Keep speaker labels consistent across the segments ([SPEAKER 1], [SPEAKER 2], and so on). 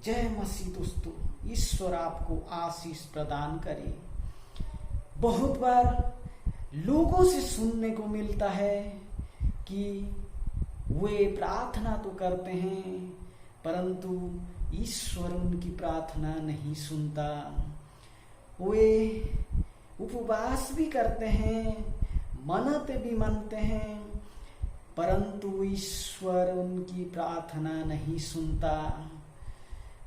[SPEAKER 1] जय मसीह दोस्तों, ईश्वर आपको आशीष प्रदान करे। बहुत बार लोगों से सुनने को मिलता है कि वे प्रार्थना तो करते हैं परंतु ईश्वर उनकी प्रार्थना नहीं सुनता। वे उपवास भी करते हैं, मन्नत भी मानते हैं परंतु ईश्वर उनकी प्रार्थना नहीं सुनता।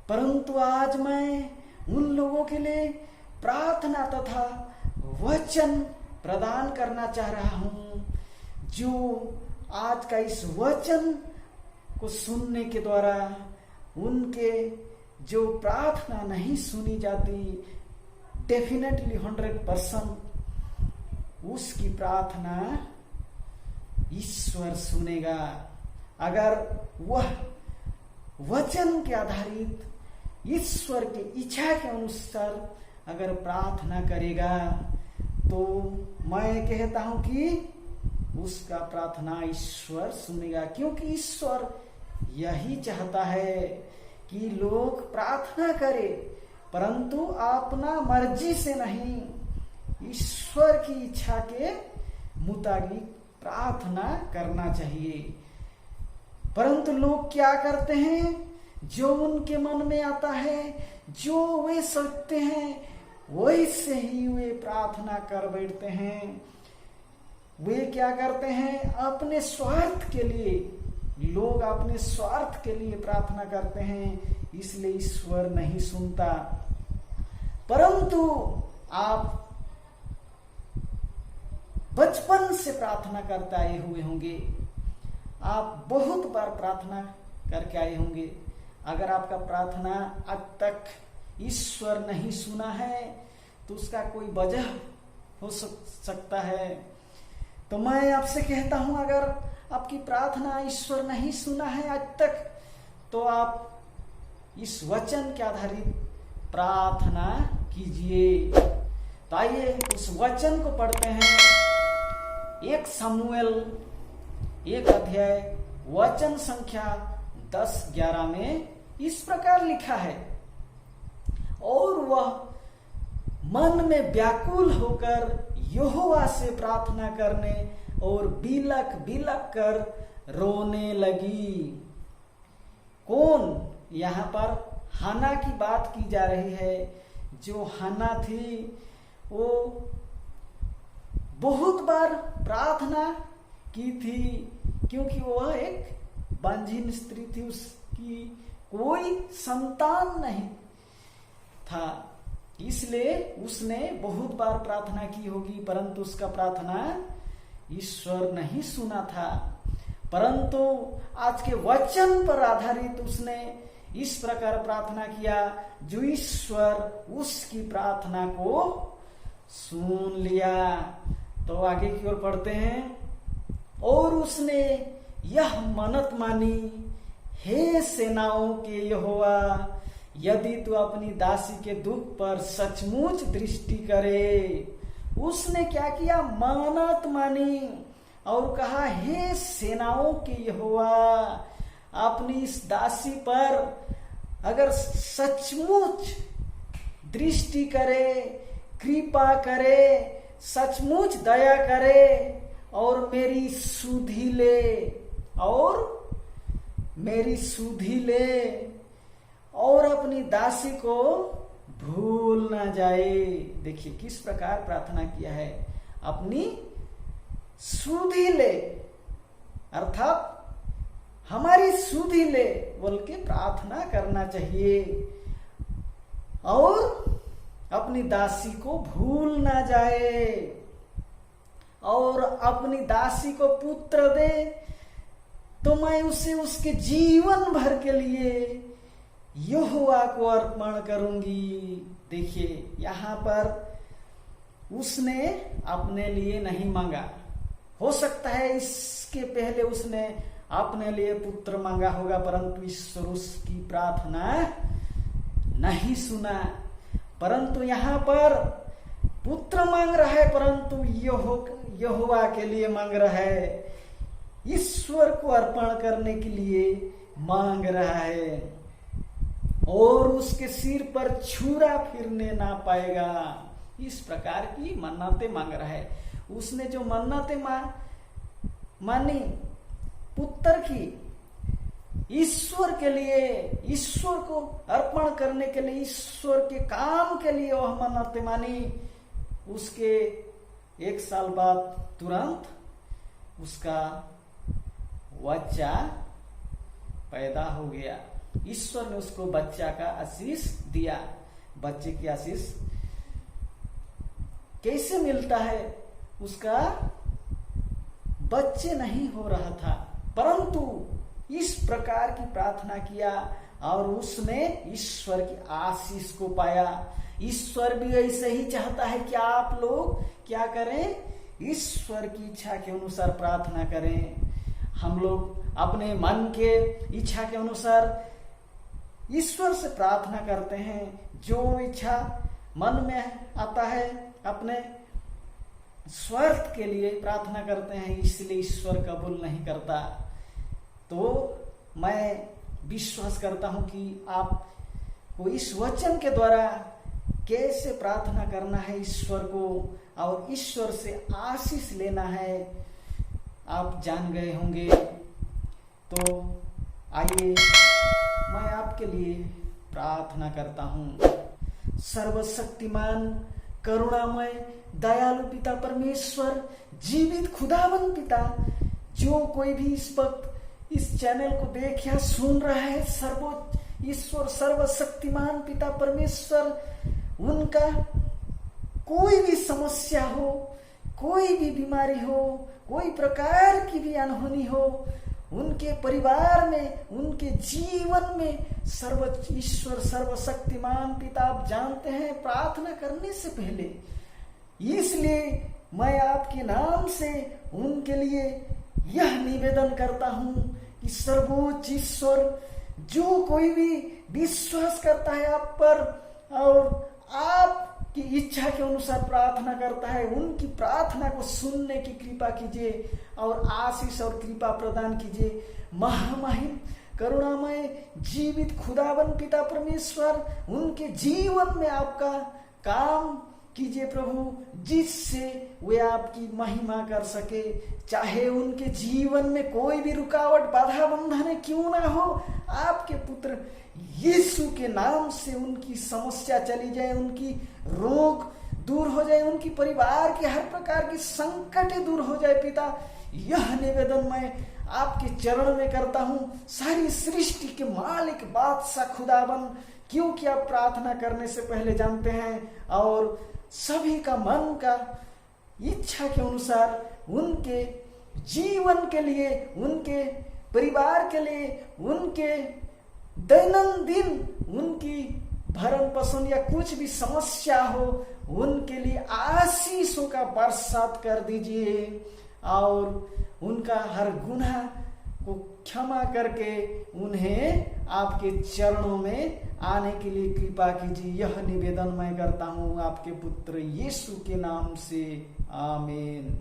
[SPEAKER 1] परंतु आज मैं उन लोगों के लिए प्रार्थना तथा वचन प्रदान करना चाह रहा हूं जो आज का इस वचन को सुनने के द्वारा उनके जो प्रार्थना नहीं सुनी जाती, डेफिनेटली 100% उसकी प्रार्थना ईश्वर सुनेगा। अगर वह वचन के आधारित ईश्वर के इच्छा के अनुसार अगर प्रार्थना करेगा तो मैं कहता हूं कि उसका प्रार्थना ईश्वर सुनेगा, क्योंकि ईश्वर यही चाहता है कि लोग प्रार्थना करें परंतु अपना मर्जी से नहीं, ईश्वर की इच्छा के मुताबिक प्रार्थना करना चाहिए। परंतु लोग क्या करते हैं, जो उनके मन में आता है, जो वे सोचते हैं वैसे ही वे प्रार्थना कर बैठते हैं। वे क्या करते हैं, अपने स्वार्थ के लिए, लोग अपने स्वार्थ के लिए प्रार्थना करते हैं, इसलिए ईश्वर नहीं सुनता। परंतु आप बचपन से प्रार्थना करते आए हुए होंगे, आप बहुत बार प्रार्थना करके आए होंगे। अगर आपका प्रार्थना आज तक ईश्वर नहीं सुना है तो उसका कोई वजह हो सकता है। तो मैं आपसे कहता हूं, अगर आपकी प्रार्थना ईश्वर नहीं सुना है आज तक तो आप इस वचन के आधारित प्रार्थना कीजिए। तो आइए उस वचन को पढ़ते हैं। 1 शमूएल 1 अध्याय वचन संख्या 10-11 में इस प्रकार लिखा है, और वह मन में व्याकुल होकर यहोवा से प्रार्थना करने और बिलक बिलक कर रोने लगी। कौन? यहाँ पर हन्ना की बात की जा रही है। जो हन्ना थी वो बहुत बार प्रार्थना की थी, क्योंकि वह एक बांझिन स्त्री थी, उसकी कोई संतान नहीं था, इसलिए उसने बहुत बार प्रार्थना की होगी परंतु उसका प्रार्थना ईश्वर नहीं सुना था। परंतु आज के वचन पर आधारित उसने इस प्रकार प्रार्थना किया जो ईश्वर उसकी प्रार्थना को सुन लिया। तो आगे की ओर पढ़ते हैं, और उसने यह मन्नत मानी, हे सेनाओं के यहोवा, यदि तू अपनी दासी के दुख पर सचमुच दृष्टि करे। उसने क्या किया, मन्नत मानी और कहा, हे सेनाओं के यहोवा, अपनी इस दासी पर अगर सचमुच दृष्टि करे, कृपा करे, सचमुच दया करे और मेरी सुधि ले और अपनी दासी को भूल ना जाए। देखिए किस प्रकार प्रार्थना किया है, अपनी सुधि ले, अर्थात हमारी सुधि ले बोल के प्रार्थना करना चाहिए, और अपनी दासी को भूल ना जाए, और अपनी दासी को पुत्र दे तो मैं उसे उसके जीवन भर के लिए यहोवा को अर्पण करूंगी। देखिए यहाँ पर उसने अपने लिए नहीं मांगा, हो सकता है इसके पहले उसने अपने लिए पुत्र मांगा होगा परंतु ईश्वर उसकी प्रार्थना नहीं सुना। परंतु यहाँ पर पुत्र मांग रहा है परंतु यहोवा के लिए मांग रहा है, ईश्वर को अर्पण करने के लिए मांग रहा है। और उसके सिर पर छुरा फिरने ना पाएगा। इस प्रकार की मन्नतें मांग रहा है। उसने जो मन्नतें मानी पुत्र की, ईश्वर के लिए, ईश्वर को अर्पण करने के लिए, ईश्वर के काम के लिए वह मन्नतें मानी, उसके 1 साल बाद तुरंत उसका बच्चा पैदा हो गया। ईश्वर ने उसको बच्चा का आशीष दिया। बच्चे की आशीष कैसे मिलता है? उसका बच्चे नहीं हो रहा था, परंतु इस प्रकार की प्रार्थना किया और उसने ईश्वर की आशीष को पाया। ईश्वर भी ऐसे ही चाहता है कि आप लोग क्या करें? ईश्वर की इच्छा के अनुसार प्रार्थना करें। हम लोग अपने मन के इच्छा के अनुसार ईश्वर से प्रार्थना करते हैं। जो इच्छा मन में आता है अपने स्वार्थ के लिए प्रार्थना करते हैं, इसलिए ईश्वर कबूल नहीं करता। तो मैं विश्वास करता हूं कि आपको इस वचन के द्वारा कैसे प्रार्थना करना है ईश्वर को और ईश्वर से आशीष लेना है आप जान गए होंगे। तो आइए मैं आपके लिए प्रार्थना करता हूं। सर्वशक्तिमान, करुणामय, दयालु पिता परमेश्वर, जीवित खुदावन पिता, जो कोई भी इस वक्त इस चैनल को देख या सुन रहा है, सर्वोच्च ईश्वर, सर्वशक्तिमान पिता परमेश्वर, उनका कोई भी समस्या हो, कोई भी बीमारी हो, कोई प्रकार की भी अनहोनी हो, उनके परिवार में, उनके जीवन में, सर्वोच्च ईश्वर, सर्वशक्तिमान पिता, आप जानते हैं प्रार्थना करने से पहले, इसलिए मैं आपके नाम से उनके लिए यह निवेदन करता हूं कि सर्वोच्च ईश्वर, जो कोई भी विश्वास करता है आप पर और आपकी इच्छा के अनुसार प्रार्थना करता है, उनकी प्रार्थना को सुनने की कृपा कीजिए और आशीष और कृपा प्रदान कीजिए। महामहिम, करुणामय, जीवित खुदावन पिता परमेश्वर, उनके जीवन में आपका काम कीजिए प्रभु, जिससे वे आपकी महिमा कर सके। चाहे उनके जीवन में कोई भी रुकावट, बाधा, बंधन क्यों ना हो, आपके पुत्र यीशु के नाम से उनकी समस्या चली जाए, उनकी रोग दूर हो जाए, उनकी परिवार के हर प्रकार की संकटें दूर हो जाए। पिता, यह निवेदन मैं आपके चरण में करता हूं। सारी सृष्टि के मालिक, बादशाह, खुदाबंद, क्योंकि आप प्रार्थना करने से पहले जानते हैं और सभी का मन का इच्छा के अनुसार उनके जीवन के लिए, उनके परिवार के लिए, उनके दैनंदिन उनकी भरण पोषण या कुछ भी समस्या हो, उनके लिए आशीषों का बरसात कर दीजिए और उनका हर गुनाह को क्षमा करके उन्हें आपके चरणों में आने के लिए कृपा कीजिए। यह निवेदन मैं करता हूं आपके पुत्र यीशु के नाम से, आमीन।